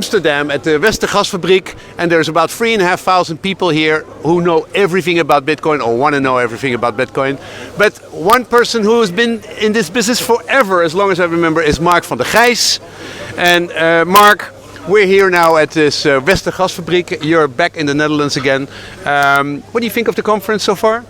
Amsterdam at the Westergasfabriek, and there's about 3,500 people here who know everything about Bitcoin or want to know everything about Bitcoin. But one person who has been in this business forever, as long as I remember, is Marc van der Chijs. And Marc, we're here now at this Westergasfabriek. You're back in the Netherlands again. What do you think of the conference so far?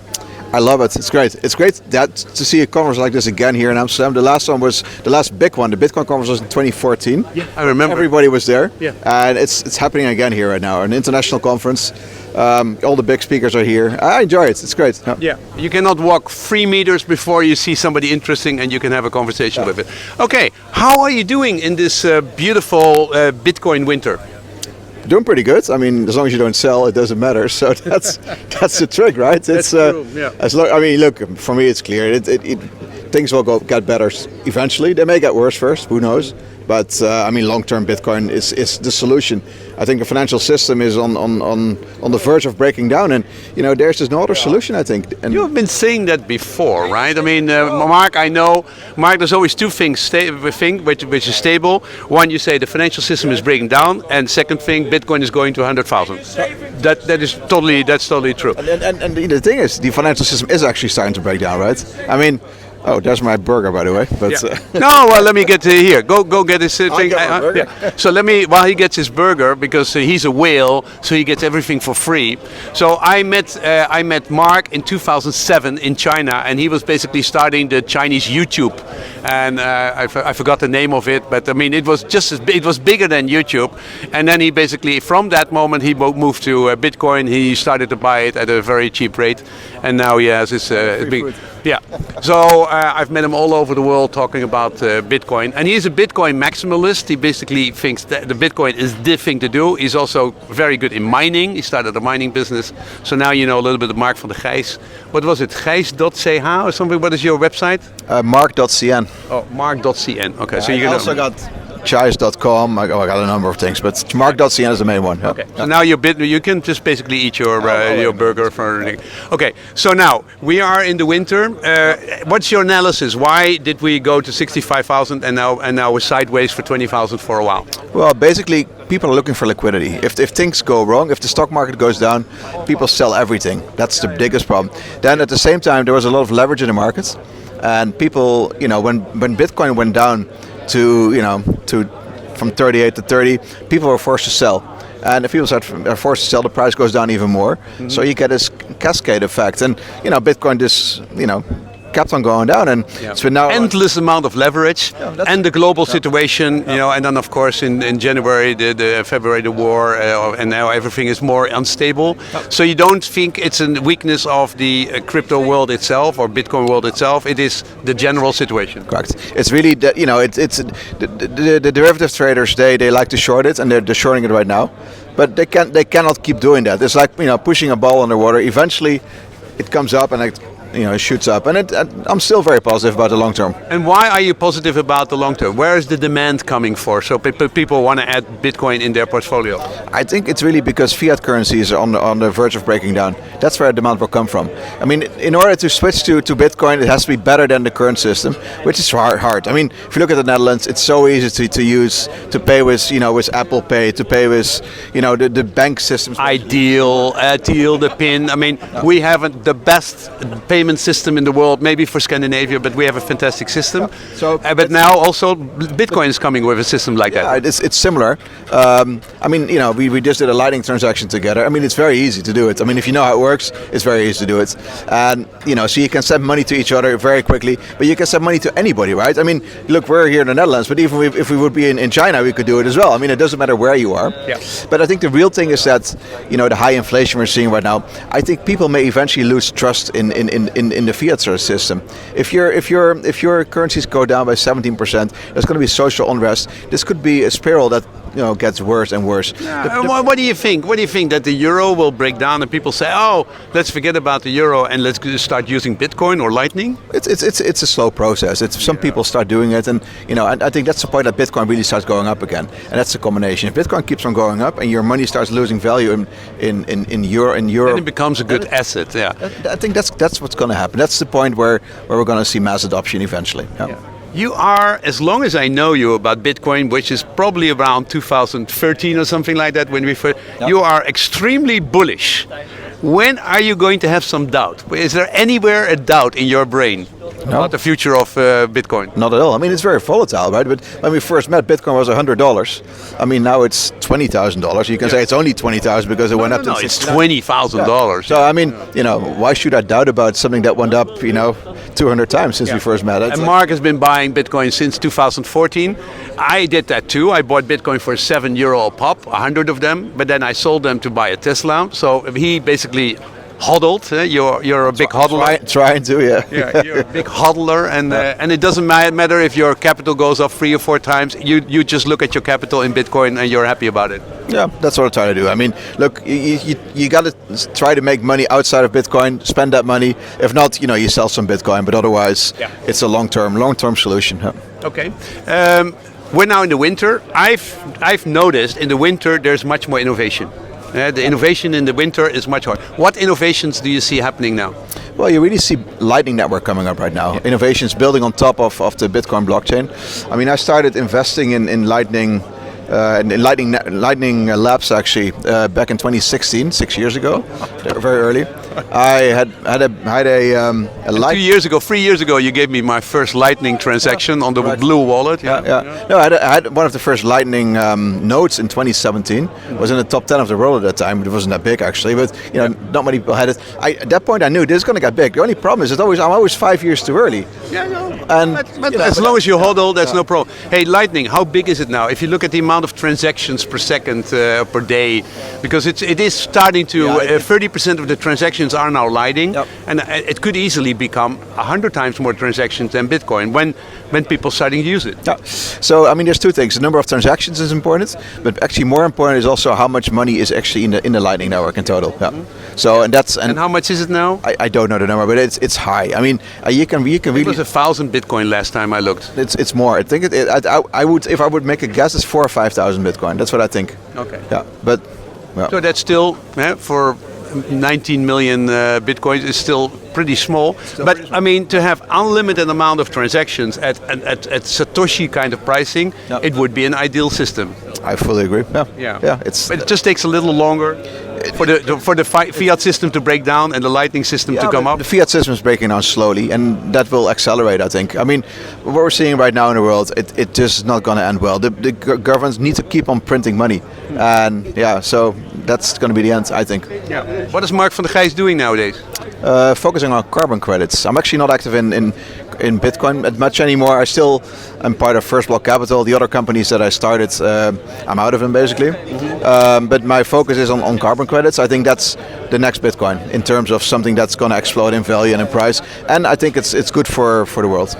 I love it. It's great. It's great to see a conference like this again here in Amsterdam. The last one was the last big one. The Bitcoin conference was in 2014. Yeah, I remember. Everybody was there. Yeah. And it's happening again here right now. An international conference. All the big speakers are here. I enjoy it. It's great. Yeah. You cannot walk 3 meters before you see somebody interesting and you can have a conversation with it. Okay. How are you doing in this beautiful Bitcoin winter? Doing pretty good. I mean, as long as you don't sell, it doesn't matter. So that's the trick, right? That's true. Yeah. I mean, look, for me, it's clear. Things will get better eventually. They may get worse first. Who knows? But I mean, long-term Bitcoin is the solution. I think the financial system is on the verge of breaking down, and there's just no other solution. I think. And you have been saying that before, right? I mean, Marc, I know, Marc. There's always two things which is stable. One, you say the financial system is breaking down, and second thing, Bitcoin is going to 100,000. That's totally true. And the thing is, the financial system is actually starting to break down, right? I mean. Oh, there's my burger, by the way. But yeah. No, well, let me get here. Go get his thing. Yeah. So while he gets his burger, because he's a whale, so he gets everything for free. So I met Marc in 2007 in China, and he was basically starting the Chinese YouTube, and I forgot the name of it, but I mean it was bigger than YouTube, and then he basically from that moment he moved to Bitcoin. He started to buy it at a very cheap rate, and now he has his big. Yeah, so I've met him all over the world talking about Bitcoin, and he's a Bitcoin maximalist. He basically thinks that the Bitcoin is the thing to do. He's also very good in mining. He started a mining business. So now you know a little bit of Marc van der Chijs. What was it, Chijs.ch or something? What is your website? Marc.cn. Oh, Marc.cn. Okay, so you also got Chijs.com. I got a number of things, but Marc.cn is the main one. Okay. So now you can just basically eat your burger for. Okay. So now we are in the winter. What's your analysis? Why did we go to 65,000 and now we're sideways for 20,000 for a while? Well, basically, people are looking for liquidity. If things go wrong, if the stock market goes down, people sell everything. That's the biggest problem. Then at the same time, there was a lot of leverage in the markets, and people, when Bitcoin went down to from 38 to 30, people were forced to sell. And if people are forced to sell, the price goes down even more. Mm-hmm. So you get this cascade effect. And Bitcoin just kept on going down, and it's been now endless amount of leverage, and the global situation, and then of course in January, the February the war, and now everything is more unstable. So you don't think it's a weakness of the crypto world itself or Bitcoin world itself? It is the general situation. Correct. It's really that it's the derivative traders. They like to short it, and they're shorting it right now, but they cannot keep doing that. It's like pushing a ball underwater. Eventually, it comes up and it shoots up, and I'm still very positive about the long term. And why are you positive about the long term? Where is the demand coming for? So people want to add Bitcoin in their portfolio. I think it's really because fiat currencies are on the verge of breaking down. That's where the demand will come from. I mean, in order to switch to Bitcoin, it has to be better than the current system, which is hard. I mean, if you look at the Netherlands, it's so easy to use, to pay with with Apple Pay, to pay with the bank systems. Ideal, the PIN. I mean, we have the best payment system in the world, maybe for Scandinavia, but we have a fantastic system. But now also Bitcoin is coming with a system like that. It's similar. I mean, we just did a Lightning transaction together. I mean, it's very easy to do it. I mean, if you know how it works, it's very easy to do it. And so you can send money to each other very quickly, but you can send money to anybody, right? I mean, look, we're here in the Netherlands, but even if we would be in China, we could do it as well. I mean, it doesn't matter where you are. Yeah. But I think the real thing is that the high inflation we're seeing right now, I think people may eventually lose trust in the fiat system. If your currencies go down by 17%, there's going to be social unrest. This could be a spiral that gets worse and worse. What do you think? What do you think, that the euro will break down and people say, "Oh, let's forget about the euro and let's start using Bitcoin or Lightning"? It's a slow process. Some people start doing it, and and I think that's the point that Bitcoin really starts going up again. And that's the combination. If Bitcoin keeps on going up and your money starts losing value in euro, then it becomes a good asset. Yeah. I think that's what's going to happen. That's the point where we're going to see mass adoption eventually. Yeah. You are, as long as I know you about Bitcoin, which is probably around 2013 or something like that, when we first, you are extremely bullish. When are you going to have some doubt? Is there anywhere a doubt in your brain about the future of Bitcoin? Not at all. I mean, it's very volatile, right? But when we first met, Bitcoin was $100. I mean, now it's $20,000. You can say it's only $20,000 because it went up to it's $20,000. So I mean, why should I doubt about something that went up, 200 times since we first met? And Marc has been buying Bitcoin since 2014. I did that too. I bought Bitcoin for €7 a pop, 100 of them, but then I sold them to buy a Tesla. So he basically hodled. You're a big hodler. Trying to, yeah. Yeah, you're a big hodler, and it doesn't matter if your capital goes up 3 or 4 times. You just look at your capital in Bitcoin and you're happy about it. Yeah, that's what I try to do. I mean, look, you got to try to make money outside of Bitcoin. Spend that money. If not, you sell some Bitcoin. But otherwise, it's a long-term solution. Yeah. Okay. We're now in the winter. I've noticed in the winter there's much more innovation. The innovation in the winter is much harder. What innovations do you see happening now? Well, you really see Lightning Network coming up right now. Innovations building on top of the Bitcoin blockchain. I mean, I started investing in Lightning. In Lightning Labs actually back in 2016, 6 years ago, very early. I had a 2 years ago, 3 years ago, you gave me my first Lightning transaction on the Blue Wallet. No, I had one of the first Lightning nodes in 2017. Was in the top 10 of the world at that time. It wasn't that big actually, but not many people had it. At that point, I knew this is going to get big. The only problem is I'm always 5 years too early. Yeah, no. And but as long as you hodl, that's no problem. Hey, Lightning, how big is it now? If you look at the amount of transactions per second per day, because it is starting to 30% of the transactions are now Lightning, and it could easily become 100 times more transactions than Bitcoin when people starting to use it. So I mean, there's two things. The number of transactions is important, but actually more important is also how much money is actually in the Lightning Network in total. So and how much is it now? I don't know the number, but it's high. I mean, you can really. It was 1,000 Bitcoin last time I looked. It's more. I think I would, if I would make a guess, it's 4,000 or 5,000 Bitcoin. That's what I think. Okay. Yeah, but. Well. So that's still for 19 million Bitcoins is still pretty small. But I mean, to have unlimited amount of transactions at Satoshi kind of pricing, it would be an ideal system. I fully agree. Yeah. It just takes a little longer for the fiat system to break down and the Lightning system to come up. The fiat system is breaking down slowly, and that will accelerate, I think. I mean, what we're seeing right now in the world, it just is not going to end well. The governments need to keep on printing money, and so that's going to be the end, I think. Yeah. What is Marc van der Chijs doing nowadays? Focusing on carbon credits. I'm actually not active in Bitcoin that much anymore. I still am part of First Block Capital. The other companies that I started, I'm out of them basically. But my focus is on carbon credits. I think that's the next Bitcoin in terms of something that's going to explode in value and in price. And I think it's good for the world.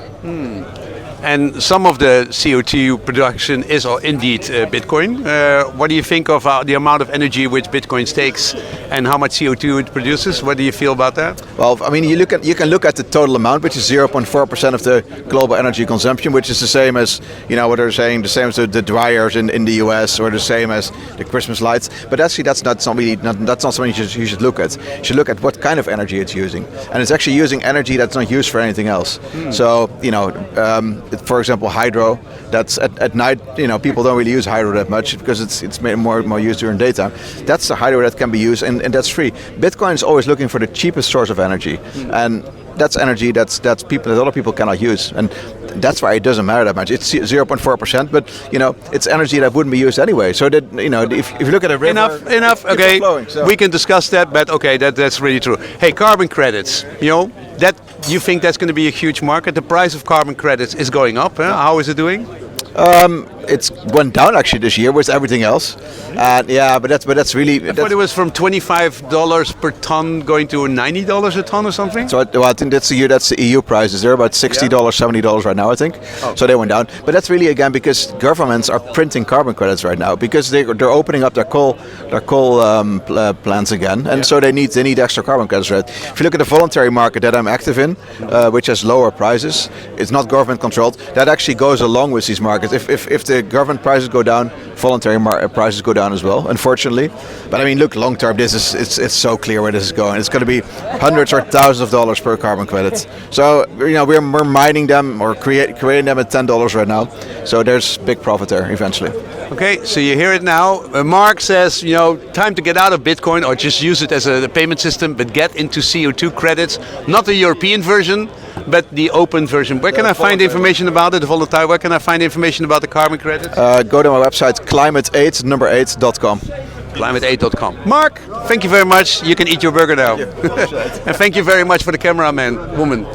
And some of the CO2 production is indeed Bitcoin. What do you think of the amount of energy which Bitcoin takes and how much CO2 it produces? What do you feel about that? Well, I mean, you can look at the total amount, which is 0.4% of the global energy consumption, which is the same as what they're saying, the same as the dryers in the US, or the same as the Christmas lights. But actually, that's not something you should look at. You should look at what kind of energy it's using, and it's actually using energy that's not used for anything else. So for example, hydro. That's at night. People don't really use hydro that much because it's more used during daytime. That's the hydro that can be used, and that's free. Bitcoin is always looking for the cheapest source of energy, and that's energy that other people cannot use, and that's why it doesn't matter that much. It's 0.4%, but it's energy that wouldn't be used anyway. So that if you look at a river, enough. Okay, flowing, so. We can discuss that, but okay, that's really true. Hey, carbon credits. That you think that's going to be a huge market? The price of carbon credits is going up. How is it doing? It's went down actually this year with everything else, but that's really. I thought it was from $25 per ton going to $90 a ton or something. So I think that's the EU prices. They're about $60, $70 right now, I think. Oh. So they went down, but that's really again because governments are printing carbon credits right now because they're opening up their coal plants again, and so they need extra carbon credits. Right? If you look at the voluntary market that I'm active in, which has lower prices, it's not government controlled. That actually goes along with these markets. market. If the government prices go down, voluntary prices go down as well, unfortunately. But I mean, look, long term, it's so clear where this is going. It's going to be hundreds or thousands of dollars per carbon credit. So we're mining them or creating them at $10 right now. So there's big profit there eventually. Okay, so you hear it now. Marc says, time to get out of Bitcoin or just use it as a payment system, but get into CO2 credits. Not the European version, but the open version. Where can I find information about it, the volatile? Where can I find information about the carbon credits? Go to my website, climate8.com. Climate8.com. Marc, thank you very much. You can eat your burger now. And thank you very much for the cameraman, woman.